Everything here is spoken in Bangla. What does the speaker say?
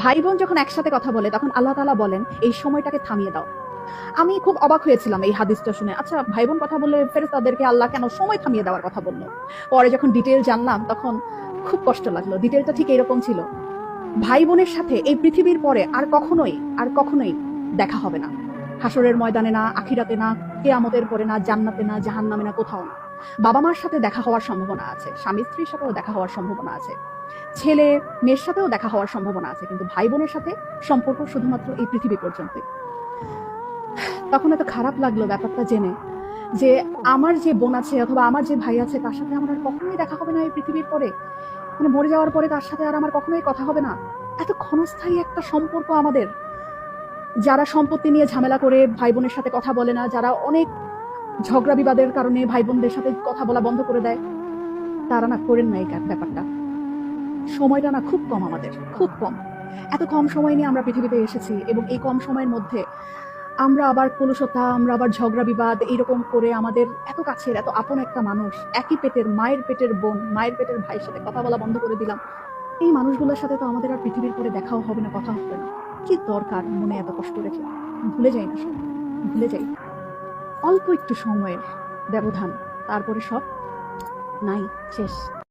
ভাই বোন যখন একসাথে কথা বলে তখন আল্লাহ তাআলা বলেন এই সময়টাকে থামিয়ে দাও। আমি খুব অবাক হয়েছিলাম এই হাদিসটা শুনে। আচ্ছা, ভাই বোন কথা বললে ফেরেশতাদেরকে আল্লাহ কেন সময় থামিয়ে দেওয়ার কথা বলল? পরে যখন ডিটেইল জানলাম তখন খুব কষ্ট লাগলো। ডিটেইলটা ঠিক এরকম ছিল। ভাই বোনের সাথে এই পৃথিবীর পরে আর কখনোই দেখা হবে না। হাসরের ময়দানে না, আখিরাতে না, কিয়ামতের পরে না, জান্নাতে না, জাহান্নামে না, কোথাও না। বাবা মার সাথে দেখা হওয়ার সম্ভাবনা আছে, স্বামী স্ত্রীর সাথেও দেখা হওয়ার সম্ভাবনা আছে, ছেলে মেয়ের সাথেও দেখা হওয়ার সম্ভাবনা আছে, কিন্তু ভাই বোনের সাথে সম্পর্ক শুধুমাত্র এই পৃথিবী পর্যন্তই। তখন এত খারাপ লাগলো ব্যাপারটা জেনে যে আমার যে বোন আছে অথবা আমার যে ভাই আছে তার সাথে আমার আর কখনোই দেখা হবে না এই পৃথিবীর পরে। মানে মরে যাওয়ার পরে তার সাথে আর আমার কখনোই কথা হবে না। এত ক্ষণস্থায়ী একটা সম্পর্ক আমাদের। যারা সম্পত্তি নিয়ে ঝামেলা করে ভাই বোনের সাথে কথা বলে না, যারা অনেক ঝগড়া বিবাদের কারণে ভাই বোনদের সাথে কথা বলা বন্ধ করে দেয়, তারা না করেন না এই ব্যাপারটা। সময়টা না খুব কম আমাদের, খুব কম। এত কম সময় নিয়ে আমরা পৃথিবীতে এসেছি এবং এই কম সময়ের মধ্যে আমরা আবার কলুষতা, আমরা আবার ঝগড়া বিবাদ এইরকম করে আমাদের এত কাছের এত আপন একটা মানুষ, একই পেটের মায়ের পেটের বোন, মায়ের পেটের ভাইয়ের সাথে কথা বলা বন্ধ করে দিলাম। এই মানুষগুলোর সাথে তো আমাদের আর পৃথিবীর পরে দেখাও হবে না, কথা হবে না। কি দরকার মনে এত কষ্ট রেখে? ভুলে যাই না সব, ভুলে যাই। অল্প একটু সময়ের ব্যবধান, তারপরে সব নাই, শেষ।